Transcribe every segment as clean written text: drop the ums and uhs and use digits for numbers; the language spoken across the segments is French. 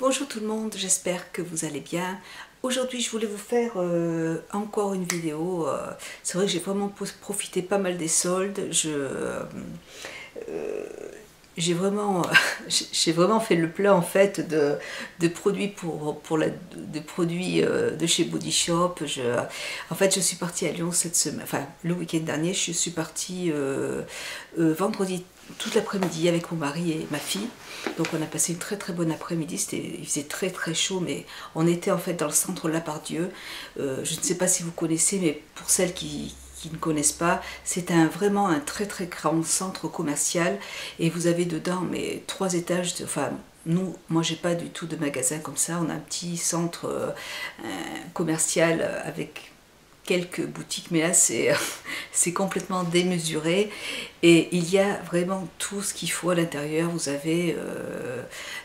Bonjour tout le monde, j'espère que vous allez bien. Aujourd'hui je voulais vous faire encore une vidéo. C'est vrai que j'ai vraiment profité pas mal des soldes. J'ai vraiment, j'ai vraiment fait le plein en fait de produits de produits de chez Body Shop. En fait, je suis partie à Lyon cette semaine, enfin le week-end dernier. Je suis partie vendredi toute l'après-midi avec mon mari et ma fille. Donc on a passé une très très bonne après-midi. Il faisait très très chaud, mais on était en fait dans le centre de Lapardieu. Je ne sais pas si vous connaissez, mais pour celles qui ne connaissent pas, c'est vraiment un très très grand centre commercial et vous avez dedans mais 3 étages, enfin moi j'ai pas du tout de magasin comme ça, on a un petit centre commercial avec quelques boutiques, mais là c'est complètement démesuré et il y a vraiment tout ce qu'il faut à l'intérieur. Vous avez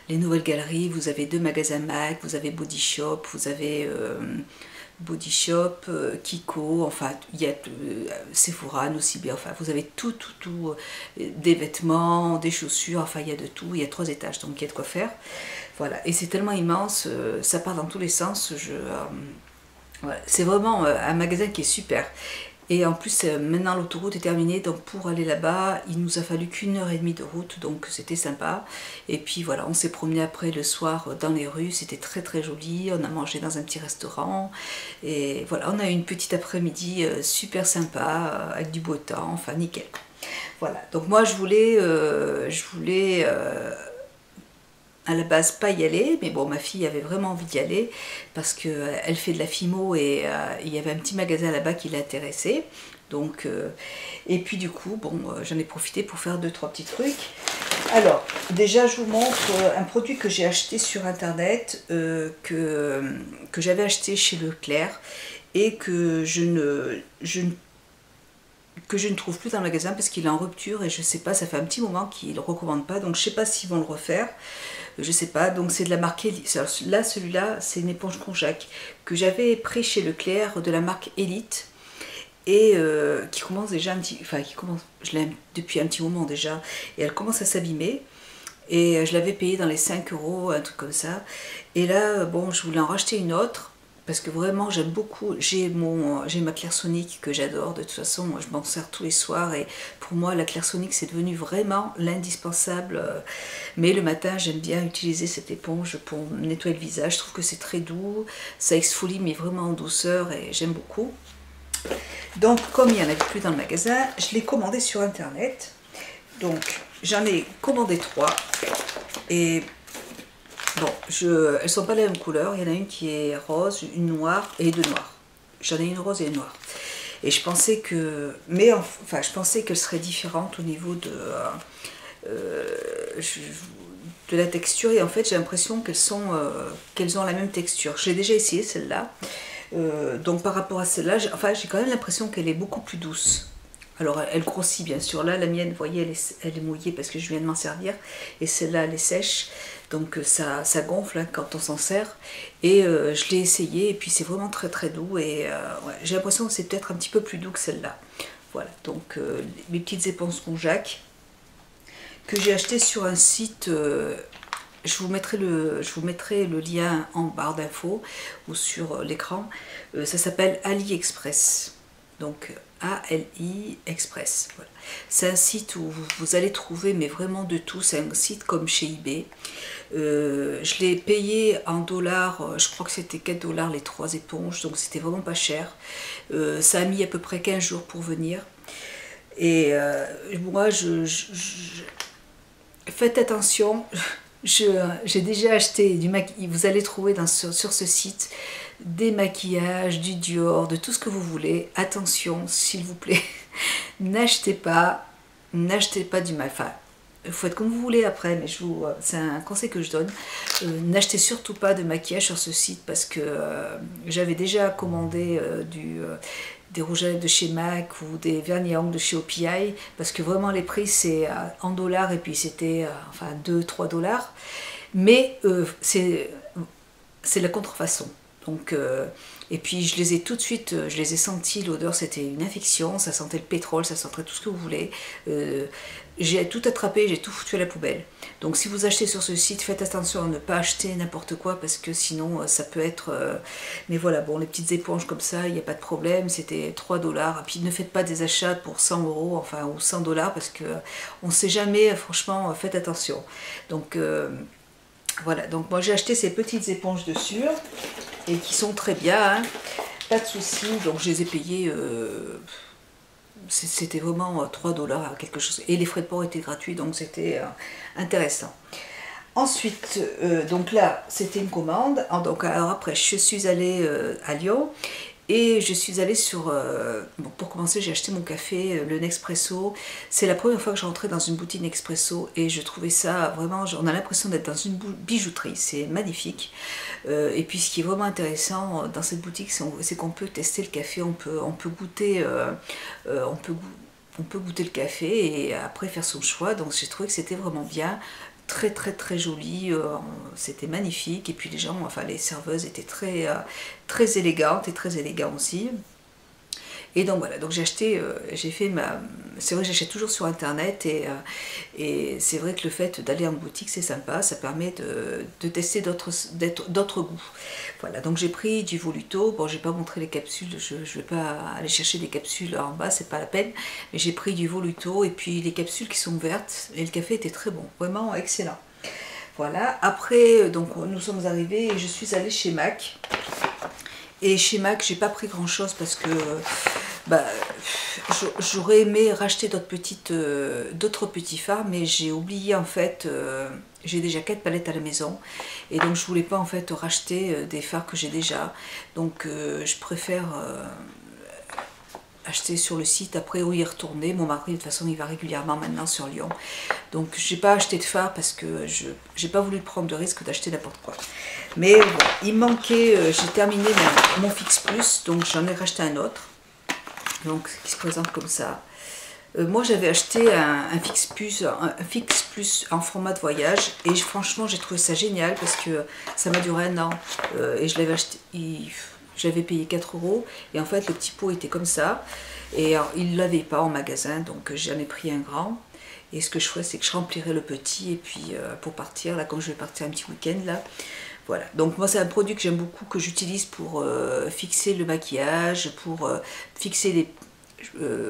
les nouvelles galeries, vous avez 2 magasins MAC, vous avez Body Shop, vous avez Body Shop, Kiko, enfin il y a Sephora aussi bien, enfin vous avez tout, des vêtements, des chaussures, enfin il y a de tout, il y a 3 étages donc il y a de quoi faire. Voilà, et c'est tellement immense, ça part dans tous les sens. Voilà. C'est vraiment un magasin qui est super. Et en plus, maintenant l'autoroute est terminée, donc pour aller là-bas, il nous a fallu qu'1 heure et demie de route, donc c'était sympa. Et puis voilà, on s'est promené après le soir dans les rues, c'était très très joli, on a mangé dans un petit restaurant. Et voilà, on a eu une petite après-midi super sympa, avec du beau temps, enfin nickel. Voilà, donc moi je voulais à la base pas y aller, mais bon, ma fille avait vraiment envie d'y aller parce qu'elle fait de la fimo et il y avait un petit magasin là-bas qui l'intéressait. Donc, et puis du coup, bon, j'en ai profité pour faire 2-3 petits trucs. Alors, déjà, je vous montre un produit que j'ai acheté sur internet, que j'avais acheté chez Leclerc et que je ne trouve plus dans le magasin parce qu'il est en rupture et je sais pas, ça fait un petit moment qu'ils ne le recommandent pas, donc je sais pas s'ils vont le refaire, je sais pas. Donc c'est de la marque Elite. Là, celui-là, c'est une éponge konjac que j'avais pris chez Leclerc de la marque Elite et qui commence déjà je l'aime depuis un petit moment déjà et elle commence à s'abîmer. Et je l'avais payé dans les 5 euros, un truc comme ça. Et là, bon, je voulais en racheter une autre parce que vraiment j'aime beaucoup. J'ai ma Clairsonic que j'adore. De toute façon, je m'en sers tous les soirs et pour moi la Clairsonic c'est devenu vraiment l'indispensable. Mais le matin j'aime bien utiliser cette éponge pour nettoyer le visage. Je trouve que c'est très doux, ça exfolie mais vraiment en douceur et j'aime beaucoup. Donc comme il n'y en avait plus dans le magasin, je l'ai commandé sur internet. Donc j'en ai commandé 3 et bon, elles sont pas la même couleur. Il y en a une qui est rose, une noire et 2 noires. J'en ai une rose et une noire. Et je pensais que, mais enfin, je pensais qu'elles seraient différentes au niveau de la texture. Et en fait, j'ai l'impression qu'elles ont la même texture. J'ai déjà essayé celle-là. Donc par rapport à celle-là, j'ai quand même l'impression qu'elle est beaucoup plus douce. Alors elle grossit bien sûr, là la mienne, vous voyez, elle est mouillée parce que je viens de m'en servir, et celle-là elle est sèche, donc ça gonfle hein, quand on s'en sert, et je l'ai essayé, et puis c'est vraiment très très doux, et ouais, j'ai l'impression que c'est peut-être un petit peu plus doux que celle-là. Voilà, donc mes petites éponges konjac que j'ai acheté sur un site, je vous mettrai le lien en barre d'infos ou sur l'écran, ça s'appelle AliExpress. Donc ALI Express. Voilà. C'est un site où vous allez trouver mais vraiment de tout. C'est un site comme chez eBay. Je l'ai payé en dollars, je crois que c'était 4 $ les 3 éponges, donc c'était vraiment pas cher. Ça a mis à peu près 15 jours pour venir. Et moi, faites attention. J'ai déjà acheté du maquillage. Vous allez trouver sur ce site des maquillages, du Dior, de tout ce que vous voulez. Attention, s'il vous plaît, n'achetez pas du enfin, il faut être comme vous voulez après, mais c'est un conseil que je donne. N'achetez surtout pas de maquillage sur ce site parce que j'avais déjà commandé des rouges à lèvres de chez MAC ou des vernis à ongles de chez OPI parce que vraiment les prix c'est en dollars et puis c'était enfin 2-3 $. Mais c'est la contrefaçon. Donc, et puis je les ai tout de suite, je les ai sentis, l'odeur c'était une infection, ça sentait le pétrole, ça sentait tout ce que vous voulez. J'ai tout attrapé, j'ai tout foutu à la poubelle. Donc si vous achetez sur ce site, faites attention à ne pas acheter n'importe quoi parce que sinon ça peut être... mais voilà, bon, les petites éponges comme ça, il n'y a pas de problème, c'était 3 dollars. Et puis ne faites pas des achats pour 100 euros, enfin, ou 100 dollars parce que on ne sait jamais, franchement, faites attention. Donc voilà, donc moi j'ai acheté ces petites éponges de Sûre et qui sont très bien, hein, pas de soucis, donc je les ai payées, c'était vraiment 3 dollars quelque chose, et les frais de port étaient gratuits, donc c'était intéressant. Ensuite, donc là c'était une commande, donc alors après je suis allée à Lyon, et je suis allée sur... bon, pour commencer, j'ai acheté mon café, le Nespresso. C'est la première fois que je rentrais dans une boutique Nespresso et je trouvais ça vraiment... On a l'impression d'être dans une bijouterie, c'est magnifique. Et puis ce qui est vraiment intéressant dans cette boutique, c'est qu'on peut tester le café, on peut goûter... on peut goûter le café et après faire son choix. Donc j'ai trouvé que c'était vraiment bien. Très très très joli, c'était magnifique, et puis les gens, enfin les serveuses étaient très élégantes et très élégants aussi. Et donc voilà, donc j'ai acheté, j'ai fait ma... C'est vrai que j'achète toujours sur internet et c'est vrai que le fait d'aller en boutique c'est sympa, ça permet de tester d'autres goûts. Voilà, donc j'ai pris du Voluto, bon j'ai pas montré les capsules, je vais pas aller chercher des capsules en bas, c'est pas la peine, mais j'ai pris du Voluto et puis les capsules qui sont vertes, et le café était très bon, vraiment excellent. Voilà, après donc nous sommes arrivés et je suis allée chez MAC. Et chez MAC, j'ai pas pris grand chose parce que bah, j'aurais aimé racheter d'autres petits fards, mais j'ai oublié en fait, j'ai déjà 4 palettes à la maison et donc je voulais pas en fait racheter des fards que j'ai déjà. Donc je préfère acheter sur le site après ou y retourner. Mon mari de toute façon il va régulièrement maintenant sur Lyon, donc j'ai pas acheté de fard parce que j'ai pas voulu prendre de risque d'acheter n'importe quoi. Mais bon, il manquait, j'ai terminé mon Fix Plus, donc j'en ai racheté un autre, donc qui se présente comme ça. Moi j'avais acheté un Fix Plus en format de voyage et franchement j'ai trouvé ça génial parce que ça m'a duré 1 an et je l'avais acheté, j'avais payé 4 € et en fait le petit pot était comme ça et alors, il ne l'avait pas en magasin, donc j'en ai pris un grand. Et ce que je ferais, c'est que je remplirais le petit et puis pour partir, là comme je vais partir un petit week-end là. Voilà, donc moi c'est un produit que j'aime beaucoup, que j'utilise pour fixer le maquillage, pour fixer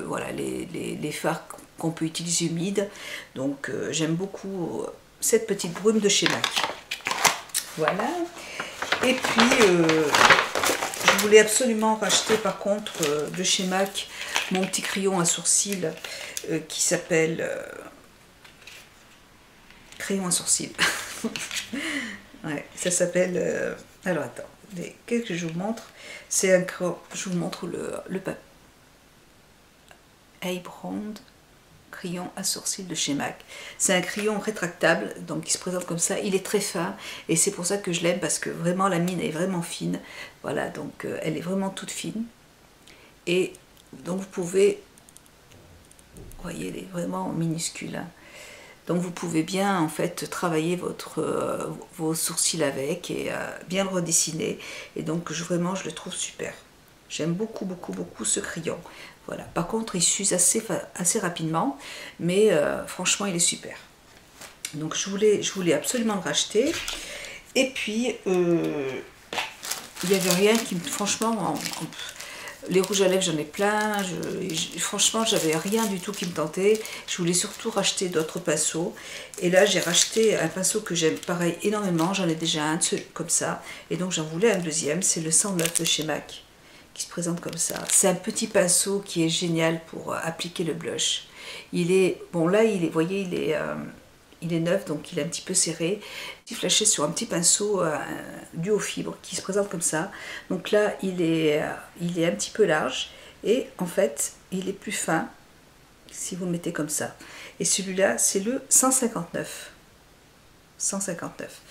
voilà, les fards qu'on peut utiliser humides. Donc j'aime beaucoup cette petite brume de chez MAC. Voilà, et puis je voulais absolument racheter par contre de chez MAC mon petit crayon à sourcils qui s'appelle crayon à sourcils. Ouais, ça s'appelle... alors attends, qu'est-ce que je vous montre? C'est un crayon, je vous montre le papier. Eyebrow crayon à sourcils de chez MAC. C'est un crayon rétractable, donc il se présente comme ça. Il est très fin et c'est pour ça que je l'aime parce que vraiment la mine est vraiment fine. Voilà, donc elle est vraiment toute fine. Et donc vous pouvez... Vous voyez, elle est vraiment minuscule. Hein. Donc vous pouvez bien en fait travailler vos sourcils avec et bien le redessiner. Et donc vraiment je le trouve super. J'aime beaucoup beaucoup beaucoup ce crayon. Voilà. Par contre il s'use assez rapidement, mais franchement il est super. Donc je voulais absolument le racheter. Et puis il n'y avait rien qui me... Franchement... Les rouges à lèvres, j'en ai plein. Franchement, j'avais rien du tout qui me tentait. Je voulais surtout racheter d'autres pinceaux. Et là, j'ai racheté un pinceau que j'aime pareil énormément. J'en ai déjà un comme ça. Et donc, j'en voulais un deuxième. C'est le 109 de chez MAC qui se présente comme ça. C'est un petit pinceau qui est génial pour appliquer le blush. Il est... Bon, là, vous voyez, il est neuf, donc il est un petit peu serré. Il est flashé sur un petit pinceau duo fibre qui se présente comme ça. Donc là, il est un petit peu large et en fait, il est plus fin si vous le mettez comme ça. Et celui-là, c'est le 159. 159.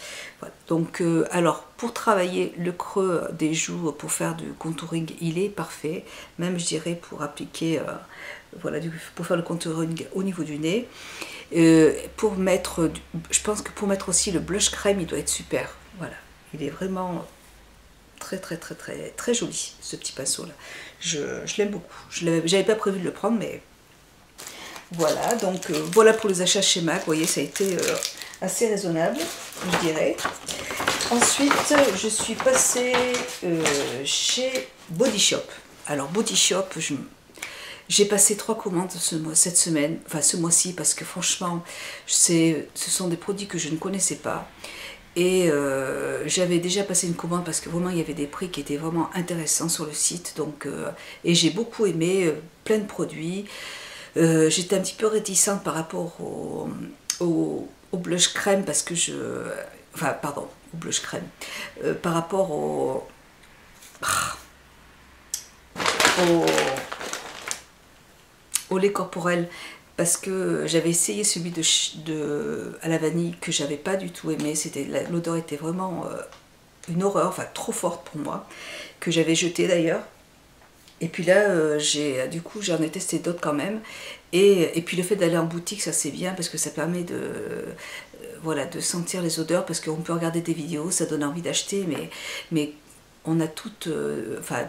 Voilà. Donc, alors, pour travailler le creux des joues, pour faire du contouring, il est parfait. Même, je dirais, pour appliquer, voilà, pour faire le contouring au niveau du nez. Pour mettre, je pense que pour mettre aussi le blush crème, il doit être super. Voilà, il est vraiment Très très très très très joli ce petit pinceau là. Je l'aime beaucoup. J'avais pas prévu de le prendre, mais voilà. Donc voilà pour les achats chez MAC. Vous voyez, ça a été assez raisonnable, je dirais. Ensuite, je suis passée chez Body Shop. Alors Body Shop, j'ai passé 3 commandes cette semaine, enfin ce mois-ci, parce que franchement, ce sont des produits que je ne connaissais pas. Et j'avais déjà passé une commande parce que vraiment il y avait des prix qui étaient vraiment intéressants sur le site. Donc, et j'ai beaucoup aimé plein de produits. J'étais un petit peu réticente par rapport au blush crème parce que enfin, pardon, au blush crème. Par rapport au lait corporel. Parce que j'avais essayé celui à la vanille que j'avais pas du tout aimé. L'odeur était vraiment une horreur, enfin trop forte pour moi, que j'avais jeté d'ailleurs. Et puis là, du coup, j'en ai testé d'autres quand même. Et puis le fait d'aller en boutique, ça c'est bien parce que ça permet voilà, de sentir les odeurs, parce qu'on peut regarder des vidéos, ça donne envie d'acheter, mais on a toutes, enfin,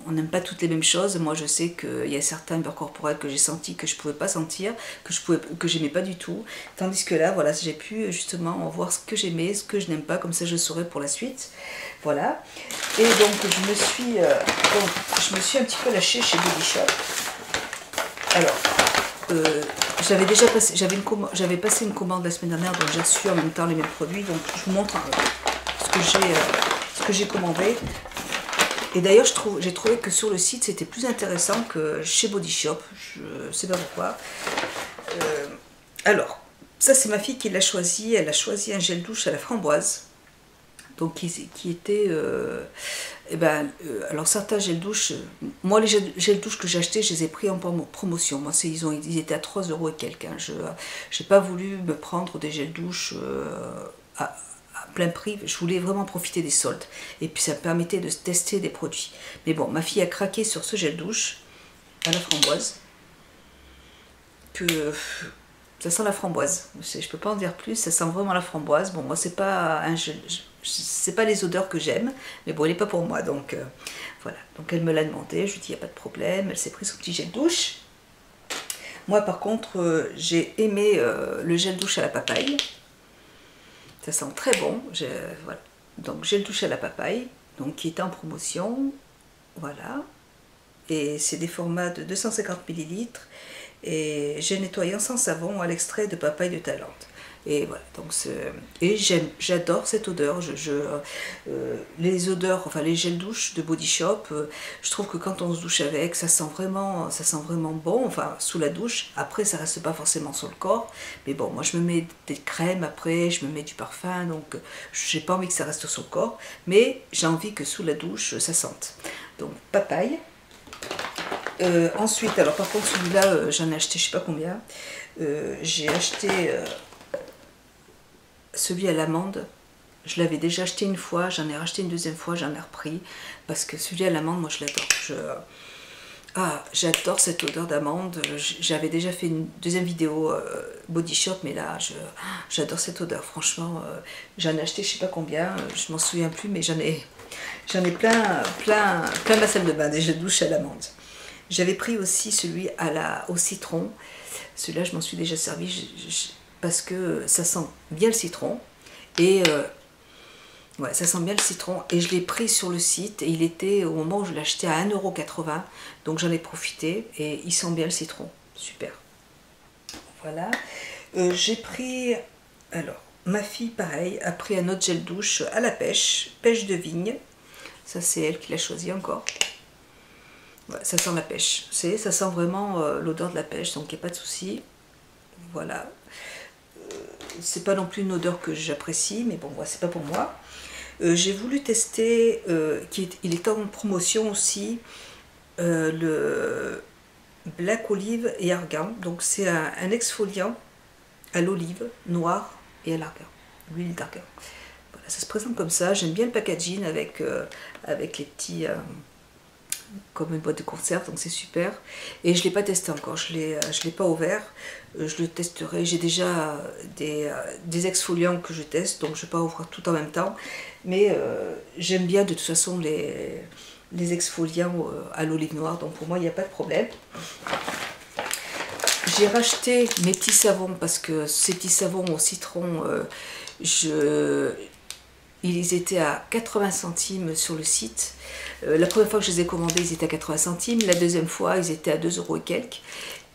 on n'aime pas toutes les mêmes choses. Moi je sais qu'il y a certains beurres corporels que j'ai sentis que je ne pouvais pas sentir, que j'aimais pas du tout. Tandis que là, voilà, j'ai pu justement voir ce que j'aimais, ce que je n'aime pas, comme ça je saurais pour la suite. Voilà. Et donc je me suis un petit peu lâchée chez Body Shop. Alors, j'avais passé une commande la semaine dernière, donc j'ai reçu en même temps les mêmes produits. Donc je vous montre ce que j'ai commandé. Et d'ailleurs, j'ai trouvé que sur le site, c'était plus intéressant que chez Body Shop. Je ne sais pas pourquoi. Alors, ça, c'est ma fille qui l'a choisi. Elle a choisi un gel douche à la framboise. Donc, qui était... alors, certains gels douches... moi, les gels douches que j'ai achetés, je les ai pris en promotion. Moi, ils étaient à 3 € et quelques. Hein. Je n'ai pas voulu me prendre des gels douches à plein prix, je voulais vraiment profiter des soldes et puis ça me permettait de tester des produits. Mais bon, ma fille a craqué sur ce gel douche à la framboise, que ça sent la framboise, je peux pas en dire plus, ça sent vraiment la framboise. Bon, moi c'est pas un gel, c'est pas les odeurs que j'aime, mais bon, elle n'est pas pour moi, donc voilà. Donc elle me l'a demandé, je lui ai dit il n'y a pas de problème, elle s'est pris son petit gel douche. Moi par contre, j'ai aimé le gel douche à la papaye. Ça sent très bon. Voilà. Donc gel douche à la papaye, donc qui était en promotion. Voilà. Et c'est des formats de 250 ml. Et gel nettoyant sans savon à l'extrait de papaye de Thaïlande. Et voilà. Donc j'adore cette odeur. Les odeurs, enfin les gels douche de Body Shop, je trouve que quand on se douche avec, ça sent vraiment bon, enfin sous la douche. Après, ça reste pas forcément sur le corps, mais bon, moi je me mets des crèmes après, je me mets du parfum, donc j'ai pas envie que ça reste sur le corps, mais j'ai envie que sous la douche ça sente. Donc papaye. Ensuite, alors par contre celui-là, j'en ai acheté je sais pas combien. J'ai acheté celui à l'amande. Je l'avais déjà acheté une fois, j'en ai racheté une deuxième fois, j'en ai repris, parce que celui à l'amande, moi je l'adore. J'adore cette odeur d'amande. J'avais déjà fait une deuxième vidéo Body Shop, mais là j'adore cette odeur, franchement. J'en ai acheté je sais pas combien, je m'en souviens plus, mais j'en ai plein ma salle de bain, des gels douche à l'amande. J'avais pris aussi celui au citron. Celui-là je m'en suis déjà servi parce que ça sent bien le citron. Et ouais, ça sent bien le citron. Et je l'ai pris sur le site. Et il était au moment où je l'ai acheté à 1,80 €. Donc j'en ai profité. Et il sent bien le citron. Super. Voilà. J'ai pris... Alors, ma fille, pareil, a pris un autre gel douche à la pêche. Pêche de vigne. Ça, c'est elle qui l'a choisi encore. Ouais, ça sent la pêche. Ça sent vraiment l'odeur de la pêche. Donc il n'y a pas de souci. Voilà. C'est pas non plus une odeur que j'apprécie, mais bon, c'est pas pour moi. J'ai voulu tester, il est en promotion aussi, le Black Olive et Argan. Donc c'est un exfoliant à l'olive noire et à l'argan, l'huile d'argan. Voilà, ça se présente comme ça. J'aime bien le packaging avec les petits comme une boîte de conserve, donc c'est super. Et je ne l'ai pas testé encore, je l'ai pas ouvert. Je le testerai, j'ai déjà des exfoliants que je teste, donc je ne vais pas ouvrir tout en même temps. Mais j'aime bien de toute façon les exfoliants à l'olive noire, donc pour moi il n'y a pas de problème. J'ai racheté mes petits savons parce que ces petits savons au citron, ils étaient à 80 centimes sur le site. La première fois que je les ai commandés, ils étaient à 80 centimes. La deuxième fois, ils étaient à 2 € et quelques.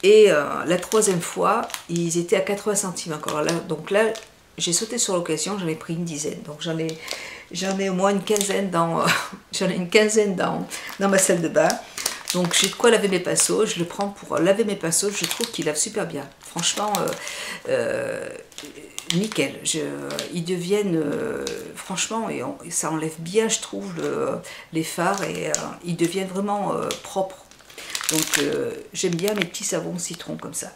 Et la troisième fois, ils étaient à 80 centimes encore. Là, donc là, j'ai sauté sur l'occasion, j'en ai pris une dizaine. Donc j'en ai au moins une quinzaine dans ma salle de bain. Donc j'ai de quoi laver mes pinceaux, je le prends pour laver mes pinceaux, je trouve qu'il lave super bien. Franchement, nickel. Ils deviennent, franchement, et ça enlève bien, je trouve, les fards et ils deviennent vraiment propres. Donc j'aime bien mes petits savons citron comme ça.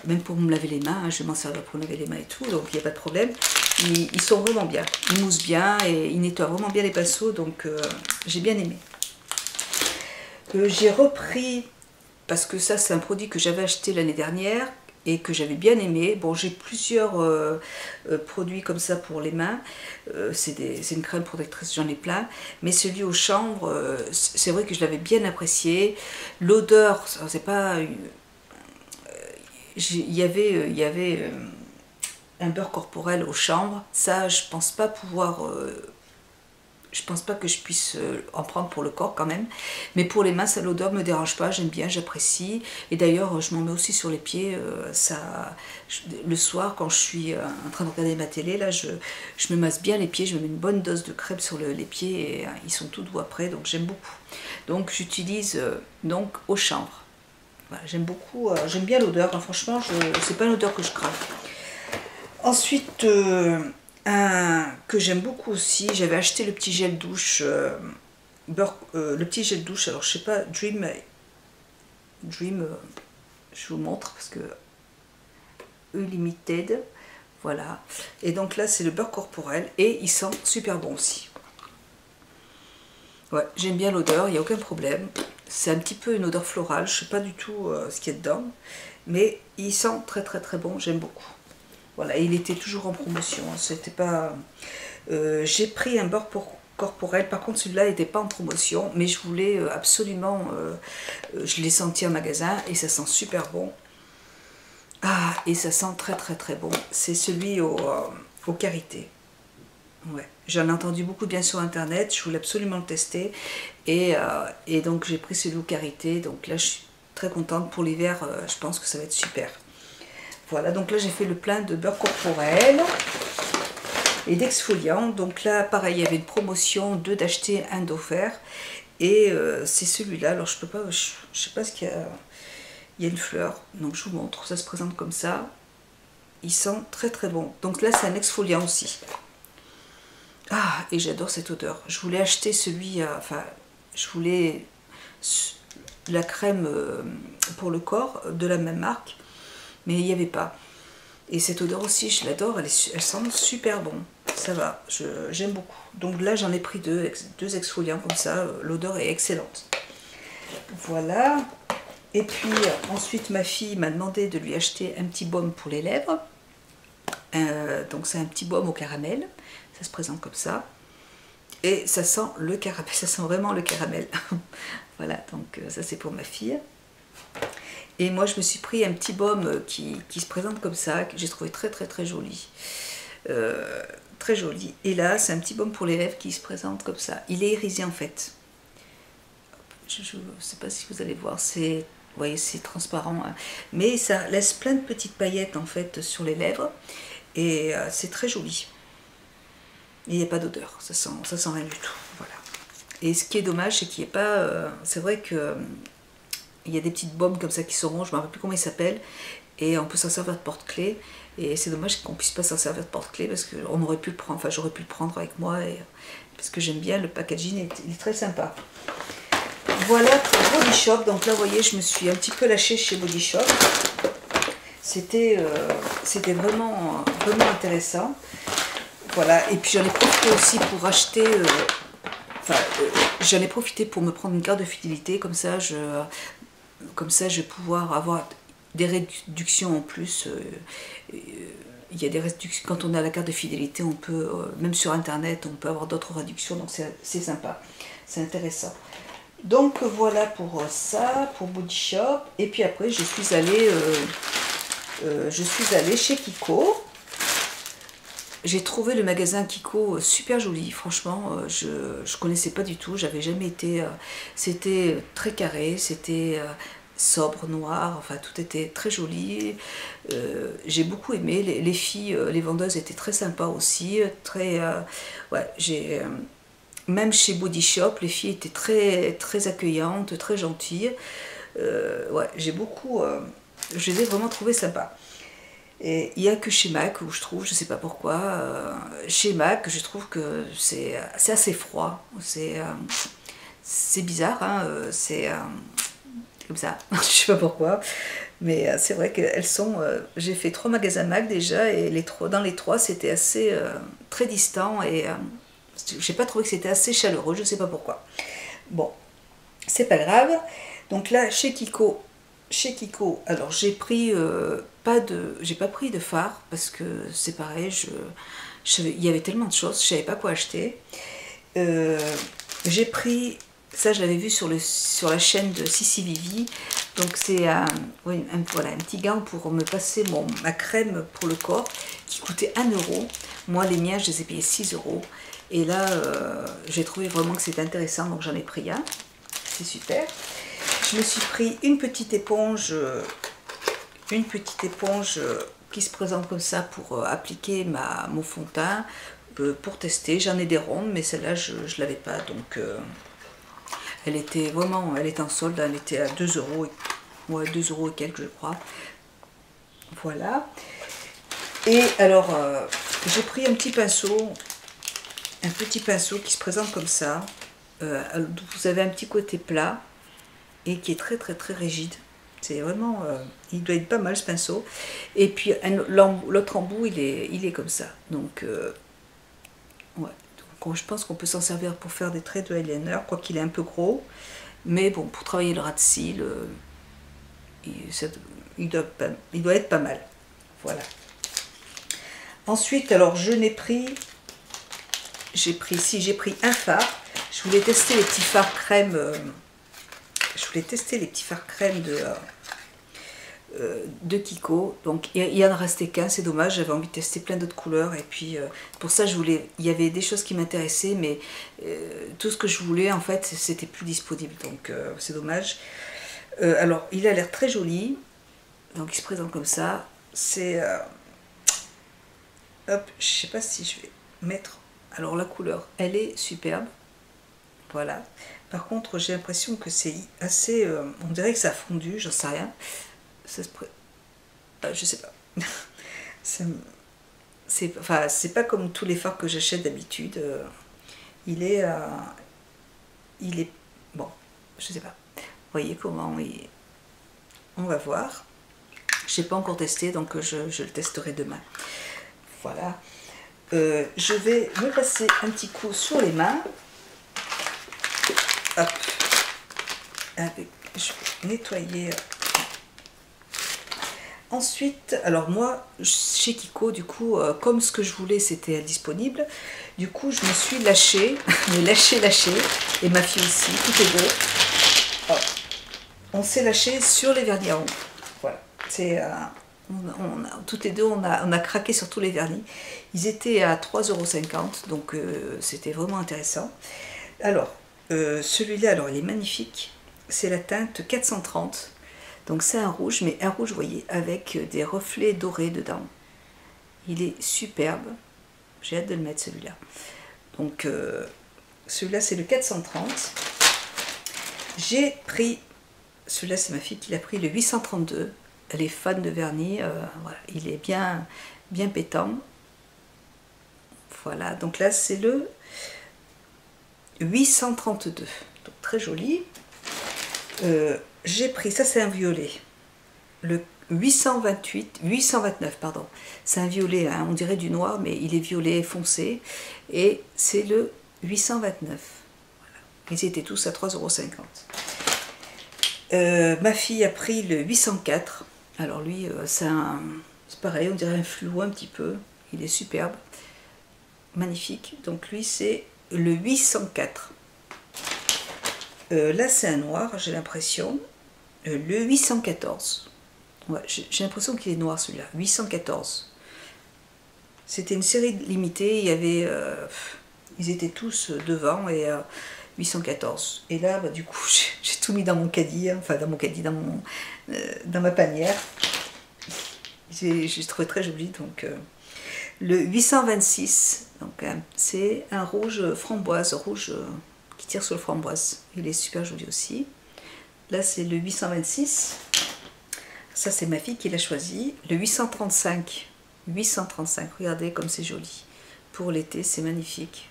Même pour me laver les mains, hein, je vais m'en servir pour me laver les mains et tout, donc il n'y a pas de problème. Ils sont vraiment bien, ils moussent bien et ils nettoient vraiment bien les pinceaux, donc j'ai bien aimé. J'ai repris, parce que ça c'est un produit que j'avais acheté l'année dernière et que j'avais bien aimé. Bon, j'ai plusieurs produits comme ça pour les mains, c'est une crème protectrice, j'en ai plein, mais celui au chanvre, c'est vrai que je l'avais bien apprécié. L'odeur, c'est pas... il y avait un beurre corporel au chanvre, ça je pense pas pouvoir... je pense pas que je puisse en prendre pour le corps quand même. Mais pour les mains, ça, l'odeur me dérange pas, j'aime bien, j'apprécie. Et d'ailleurs, je m'en mets aussi sur les pieds. Le soir, quand je suis en train de regarder ma télé, là, je me masse bien les pieds. Je me mets une bonne dose de crème sur les pieds et ils sont tout doux après. Donc j'aime beaucoup. Donc j'utilise donc au chanvre. Voilà, j'aime beaucoup, j'aime bien l'odeur. Hein, franchement, c'est pas une odeur que je crains. Ensuite... un que j'aime beaucoup aussi, j'avais acheté le petit gel douche, le petit gel douche, alors je sais pas, Dream, je vous montre parce que Unlimited, voilà, et donc là c'est le beurre corporel et il sent super bon aussi. Ouais, j'aime bien l'odeur, il n'y a aucun problème, c'est un petit peu une odeur florale, je sais pas du tout ce qu'il y a dedans, mais il sent très très très bon, j'aime beaucoup. Voilà, il était toujours en promotion, c'était pas... j'ai pris un beurre corporel, par contre celui-là n'était pas en promotion, mais je voulais absolument... je l'ai senti en magasin et ça sent super bon. Ah, et ça sent très très très bon. C'est celui au karité. Ouais, j'en ai entendu beaucoup bien sur internet, je voulais absolument le tester. Et donc j'ai pris celui au karité, donc là je suis très contente pour l'hiver, je pense que ça va être super. Voilà, donc là j'ai fait le plein de beurre corporel et d'exfoliant. Donc là, pareil, il y avait une promotion, 2 d'acheter, 1 d'offert. Et c'est celui-là. Alors je peux pas, je sais pas ce qu'il y a. Il y a une fleur, donc je vous montre. Ça se présente comme ça. Il sent très très bon. Donc là, c'est un exfoliant aussi. Ah, et j'adore cette odeur. Je voulais acheter celui, enfin, je voulais la crème pour le corps de la même marque. Mais il n'y avait pas. Et cette odeur aussi, je l'adore, elle sent super bon. Ça va, j'aime beaucoup. Donc là, j'en ai pris deux exfoliants comme ça, l'odeur est excellente. Voilà. Et puis ensuite, ma fille m'a demandé de lui acheter un petit baume pour les lèvres. Donc c'est un petit baume au caramel. Ça se présente comme ça. Et ça sent le caramel, ça sent vraiment le caramel. Voilà, donc ça c'est pour ma fille. Et moi je me suis pris un petit baume qui se présente comme ça, que j'ai trouvé très très très joli. Très joli. Et là c'est un petit baume pour les lèvres qui se présente comme ça. Il est irisé en fait. Je ne sais pas si vous allez voir, vous voyez c'est transparent. Hein. Mais ça laisse plein de petites paillettes en fait sur les lèvres. Et c'est très joli. Il n'y a pas d'odeur, ça sent rien du tout. Voilà. Et ce qui est dommage c'est qu'il n'y ait pas... c'est vrai que... il y a des petites baumes comme ça qui sont rondes, je ne me rappelle plus comment ils s'appellent, et on peut s'en servir de porte-clés. Et c'est dommage qu'on ne puisse pas s'en servir de porte-clés parce qu'on aurait pu le prendre, enfin j'aurais pu le prendre avec moi, parce que j'aime bien, le packaging il est très sympa. Voilà pour Body Shop, donc là vous voyez je me suis un petit peu lâchée chez Body Shop. C'était vraiment, vraiment intéressant. Voilà, et puis j'en ai profité aussi pour acheter... enfin, j'en ai profité pour me prendre une carte de fidélité, comme ça je vais pouvoir avoir des réductions en plus. Il y a des réductions, quand on a la carte de fidélité, on peut, même sur internet, on peut avoir d'autres réductions, donc c'est sympa, c'est intéressant. Donc voilà pour ça, pour Body Shop. Et puis après, je suis allée chez Kiko. J'ai trouvé le magasin Kiko super joli, franchement, je ne connaissais pas du tout, j'avais jamais été, c'était très carré, c'était sobre, noir, enfin tout était très joli, j'ai beaucoup aimé, les filles, les vendeuses étaient très sympas aussi, très, ouais, même chez Body Shop, les filles étaient très, très accueillantes, très gentilles, ouais, je les ai vraiment trouvées sympas. Et il n'y a que chez MAC où je trouve, je ne sais pas pourquoi, chez MAC je trouve que c'est assez froid, c'est bizarre, hein, c'est comme ça, je ne sais pas pourquoi, mais c'est vrai qu'elles sont, j'ai fait 3 magasins MAC déjà et dans les 3 c'était assez très distant et j'ai pas trouvé que c'était assez chaleureux, je ne sais pas pourquoi. Bon, c'est pas grave, donc là chez Kiko, alors j'ai pris j'ai pas pris de fard parce que c'est pareil, il y avait tellement de choses, je savais pas quoi acheter. J'ai pris, ça je l'avais vu sur la chaîne de Sissi Vivi, donc c'est voilà, un petit gant pour me passer ma crème pour le corps qui coûtait 1 euro. Moi les miens je les ai payés 6 euros. Et là j'ai trouvé vraiment que c'était intéressant, donc j'en ai pris un, c'est super. Je me suis pris une petite éponge qui se présente comme ça pour appliquer mon fond de teint, pour tester. J'en ai des rondes, mais celle-là je ne l'avais pas, donc elle était en solde, elle était à 2 euros, ouais, 2 euros et quelques je crois. Voilà. Et alors j'ai pris un petit pinceau qui se présente comme ça. Vous avez un petit côté plat et qui est très très très rigide. C'est vraiment, il doit être pas mal ce pinceau. Et puis l'autre embout il est comme ça. Donc ouais. Donc je pense qu'on peut s'en servir pour faire des traits de eyeliner, quoiqu'il est un peu gros. Mais bon, pour travailler le ras de cils, il doit être pas mal. Voilà. Ensuite, alors j'ai pris un fard. Je voulais tester les petits fards crème. De Kiko. Donc il y en restait qu'un, c'est dommage. J'avais envie de tester plein d'autres couleurs. Et puis pour ça, il y avait des choses qui m'intéressaient, mais tout ce que je voulais, en fait, c'était plus disponible. Donc c'est dommage. Alors il a l'air très joli. Donc il se présente comme ça. C'est... hop, je sais pas si je vais mettre... Alors la couleur, elle est superbe. Voilà. Par contre, j'ai l'impression que c'est assez... on dirait que ça a fondu, j'en sais rien. Ça je sais pas. C'est pas comme tous les fards que j'achète d'habitude. Il est... Bon, je sais pas. Vous voyez comment il... On va voir. Je n'ai pas encore testé, donc je le testerai demain. Voilà. Je vais me passer un petit coup sur les mains. Hop. Je vais nettoyer. Ensuite, alors moi, chez Kiko, du coup, comme ce que je voulais, c'était disponible, du coup, je me suis lâchée, mais lâchée, et ma fille aussi, tout est beau. Oh. On s'est lâché sur les vernis à ongles. Voilà. C'est... toutes les deux, on a craqué sur tous les vernis. Ils étaient à 3,50 €, donc c'était vraiment intéressant. Alors, celui-là, alors il est magnifique. C'est la teinte 430. Donc c'est un rouge, mais un rouge, vous voyez, avec des reflets dorés dedans. Il est superbe. J'ai hâte de le mettre, celui-là. Donc, celui-là, c'est le 430. J'ai pris, celui-là, c'est ma fille qui l'a pris, le 832. Elle est fan de vernis. Voilà, il est bien pétant. Voilà, donc là, c'est le 832. Donc, très joli. J'ai pris, ça c'est un violet, le 829 pardon, c'est un violet, hein, on dirait du noir mais il est violet foncé et c'est le 829. Ils étaient tous à 3,50 €. Ma fille a pris le 804. Alors lui, c'est pareil, on dirait un fluo un petit peu. Il est superbe, magnifique. Donc lui, c'est le 804. Là, c'est un noir, j'ai l'impression. Le 814. Ouais, j'ai l'impression qu'il est noir celui-là. 814. C'était une série limitée. Il y avait, ils étaient tous devant et 814. Et là, bah, du coup, j'ai tout mis dans mon caddie, hein, enfin dans mon caddie, dans ma panière. J'ai trouvé très joli. Donc le 826. Donc c'est un rouge framboise, rouge qui tire sur le framboise. Il est super joli aussi. Là, c'est le 826. Ça, c'est ma fille qui l'a choisi. Le 835. 835. Regardez comme c'est joli. Pour l'été, c'est magnifique.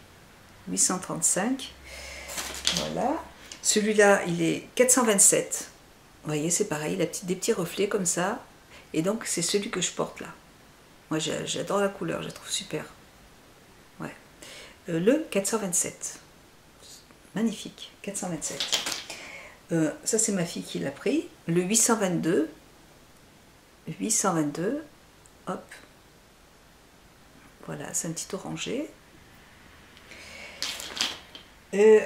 835. Voilà. Celui-là, il est 427. Vous voyez, c'est pareil. Il a des petits reflets comme ça. Et donc, c'est celui que je porte là. Moi, j'adore la couleur. Je la trouve super. Ouais. Le 427. Magnifique. 427. Ça, c'est ma fille qui l'a pris. Le 822. 822. Hop. Voilà, c'est un petit orangé.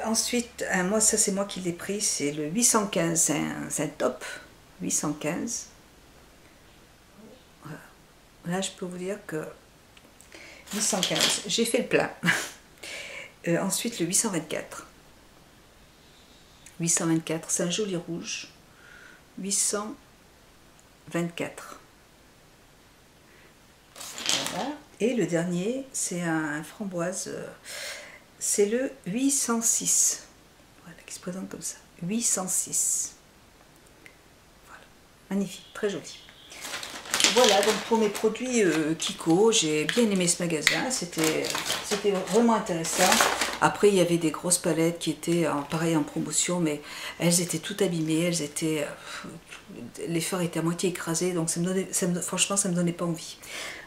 Ensuite, moi, ça, c'est moi qui l'ai pris. C'est le 815. C'est un top. 815. Voilà. Là, je peux vous dire que 815. J'ai fait le plein. Ensuite, le 824. 824, c'est un joli rouge. 824. Voilà. Et le dernier, c'est un framboise. C'est le 806. Voilà, qui se présente comme ça. 806. Voilà. Magnifique, très joli. Voilà, donc pour mes produits Kiko, j'ai bien aimé ce magasin. C'était vraiment intéressant. Après, il y avait des grosses palettes qui étaient pareil en promotion, mais elles étaient toutes abîmées, elles étaient, les fleurs étaient à moitié écrasées, donc franchement, ça me donnait pas envie.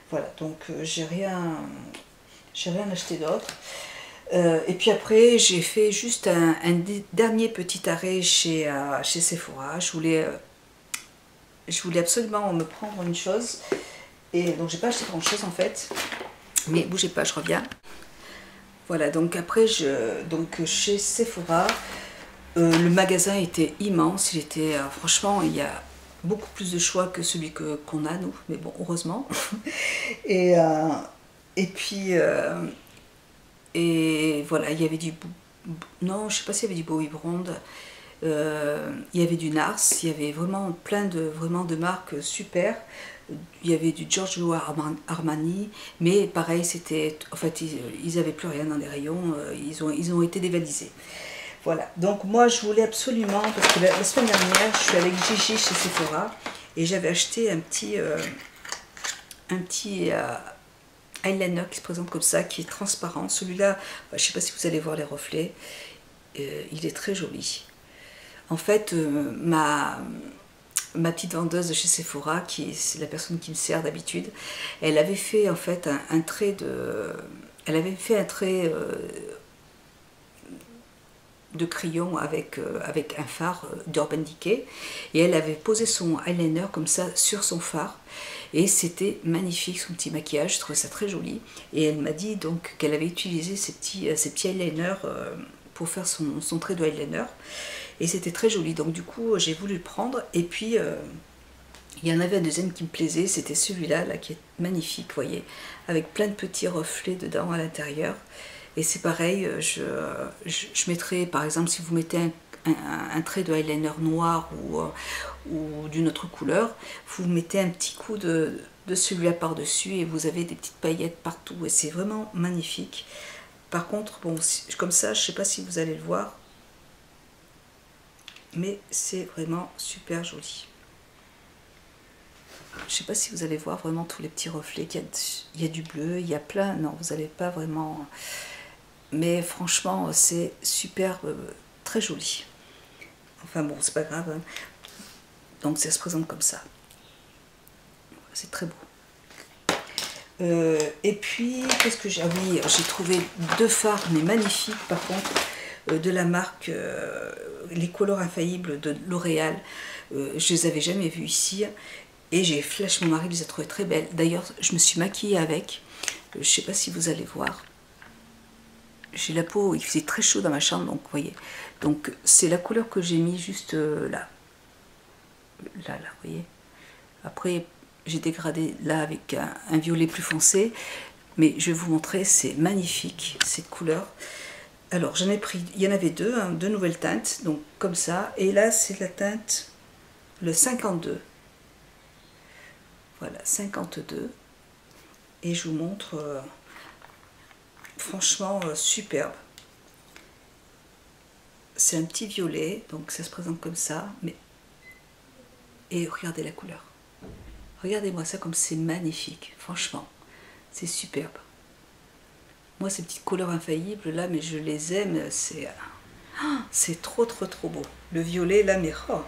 Voilà, donc j'ai rien acheté d'autre. Et puis après, j'ai fait juste un dernier petit arrêt chez Sephora. Je voulais absolument me prendre une chose, et donc j'ai pas acheté grand chose en fait, mais bougez pas, je reviens. Voilà, donc après, chez Sephora, le magasin était immense. Il était, franchement, il y a beaucoup plus de choix que celui qu'on a, nous. Mais bon, heureusement. Et puis, et voilà, il y avait non, je sais pas s'il y avait du Bowie Brand. Il y avait du Nars. Il y avait vraiment plein de marques super. Il y avait du Giorgio Armani, mais pareil, c'était, en fait, ils n'avaient plus rien dans les rayons, ils ont été dévalisés. Voilà, donc moi je voulais absolument, parce que la semaine dernière, je suis avec Gigi chez Sephora, et j'avais acheté un petit eyeliner qui se présente comme ça, qui est transparent. Celui-là, je ne sais pas si vous allez voir les reflets, il est très joli. En fait, ma petite vendeuse de chez Sephora, c'est la personne qui me sert d'habitude, elle avait fait en fait un trait de crayon avec un fard d'Urban Decay, et elle avait posé son eyeliner comme ça sur son fard, et c'était magnifique son petit maquillage. Je trouvais ça très joli, et elle m'a dit donc qu'elle avait utilisé ces petits eyeliners pour faire son trait de eyeliner. Et c'était très joli, donc du coup j'ai voulu le prendre. Et puis il y en avait un deuxième qui me plaisait, c'était celui-là là, qui est magnifique, vous voyez, avec plein de petits reflets dedans à l'intérieur. Et c'est pareil, je mettrais, par exemple, si vous mettez un trait de eyeliner noir ou d'une autre couleur, vous mettez un petit coup de celui-là par-dessus, et vous avez des petites paillettes partout, et c'est vraiment magnifique. Par contre, bon, comme ça, je ne sais pas si vous allez le voir, mais c'est vraiment super joli. Je ne sais pas si vous allez voir vraiment tous les petits reflets. Il y a du bleu, il y a plein. Non, vous n'allez pas vraiment. Mais franchement, c'est super, très joli. Enfin bon, c'est pas grave. Hein. Donc ça se présente comme ça. C'est très beau. Et puis, qu'est-ce que j'ai... Ah oui, j'ai trouvé deux fards, mais magnifiques par contre. de la marque les couleurs infaillibles de L'Oréal. Je les avais jamais vues ici et j'ai flash mon mari les a trouvées très belles. D'ailleurs je me suis maquillée avec, je sais pas si vous allez voir, j'ai la peau, il faisait très chaud dans ma chambre, donc vous voyez, donc c'est la couleur que j'ai mis juste là, vous voyez. Après j'ai dégradé là avec un violet plus foncé, mais je vais vous montrer, c'est magnifique cette couleur. Alors j'en ai pris, il y en avait deux, hein, deux nouvelles teintes, donc comme ça, et là c'est la teinte le 52. Voilà, 52. Et je vous montre, franchement, superbe. C'est un petit violet, donc ça se présente comme ça. Mais... Et regardez la couleur. Regardez-moi ça comme c'est magnifique, franchement. C'est superbe. Moi, ces petites couleurs infaillibles, là, mais je les aime, c'est trop, trop, trop beau. Le violet, là, mais... Oh.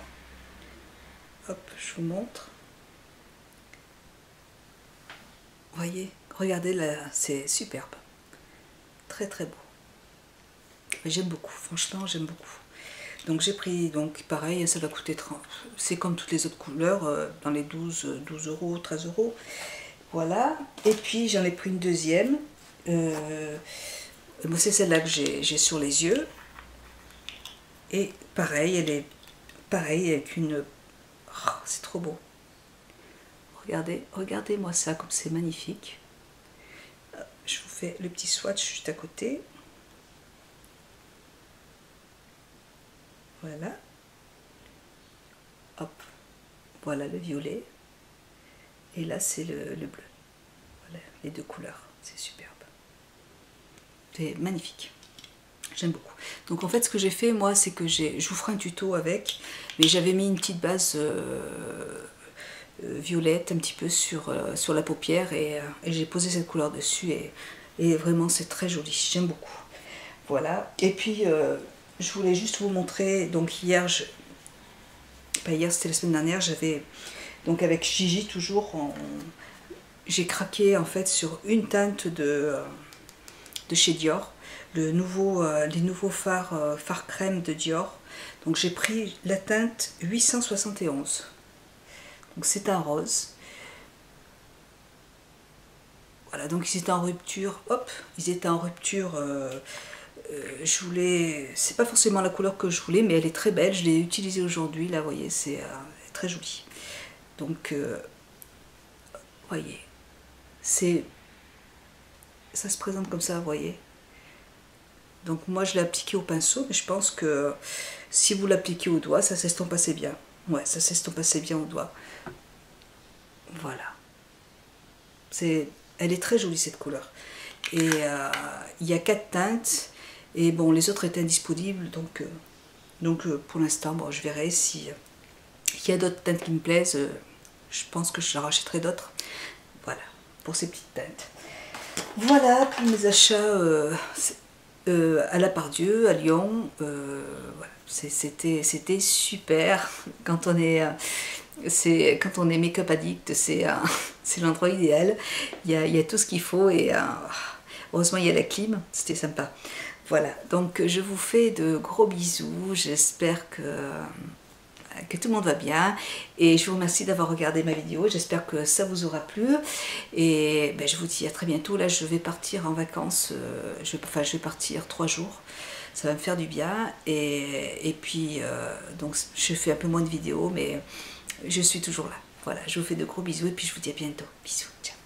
Hop, je vous montre. Voyez, regardez là, c'est superbe. Très très beau. J'aime beaucoup, franchement j'aime beaucoup. Donc j'ai pris, donc pareil, ça va coûter 30. C'est comme toutes les autres couleurs, dans les 12 euros, 13 euros. Voilà. Et puis j'en ai pris une deuxième. Moi c'est celle-là que j'ai sur les yeux. Et pareil, elle est pareil avec une... Oh, c'est trop beau. Regardez, regardez-moi ça comme c'est magnifique. Je vous fais le petit swatch juste à côté. Voilà. Hop. Voilà le violet. Et là c'est le bleu. Voilà les deux couleurs. C'est superbe. C'est magnifique. J'aime beaucoup. Donc en fait ce que j'ai fait moi c'est que je vous ferai un tuto avec. Mais j'avais mis une petite base... violette un petit peu sur la paupière et j'ai posé cette couleur dessus et vraiment c'est très joli, j'aime beaucoup. Voilà, et puis je voulais juste vous montrer, donc hier, pas hier, c'était la semaine dernière, j'avais donc avec Gigi toujours, j'ai craqué en fait sur une teinte de chez Dior, les nouveaux fards crème de Dior. Donc j'ai pris la teinte 871. Donc c'est un rose. Voilà, donc ils étaient en rupture. Hop, ils étaient en rupture. Je voulais... C'est pas forcément la couleur que je voulais, mais elle est très belle. Je l'ai utilisée aujourd'hui. Là, vous voyez, c'est très joli. Donc, voyez, c'est... Ça se présente comme ça, vous voyez. Donc moi, je l'ai appliqué au pinceau, mais je pense que si vous l'appliquez au doigt, ça s'estompe assez bien. Ouais, ça s'estompe assez bien au doigt. Voilà. Elle est très jolie cette couleur. Et il y a 4 teintes. Et bon, les autres étaient indisponibles. Donc pour l'instant, bon, je verrai si il y a d'autres teintes qui me plaisent. Je pense que je leur achèterai d'autres. Voilà, pour ces petites teintes. Voilà pour mes achats à la Pardieu, à Lyon. Voilà. C'était super quand on est make-up addict, c'est l'endroit idéal. Il y a tout ce qu'il faut et heureusement il y a la clim, c'était sympa. Voilà, donc je vous fais de gros bisous, j'espère que tout le monde va bien et je vous remercie d'avoir regardé ma vidéo, j'espère que ça vous aura plu et ben, je vous dis à très bientôt. Là je vais partir en vacances, je vais partir 3 jours. Ça va me faire du bien et puis donc je fais un peu moins de vidéos mais je suis toujours là. Voilà, je vous fais de gros bisous et puis je vous dis à bientôt. Bisous, ciao.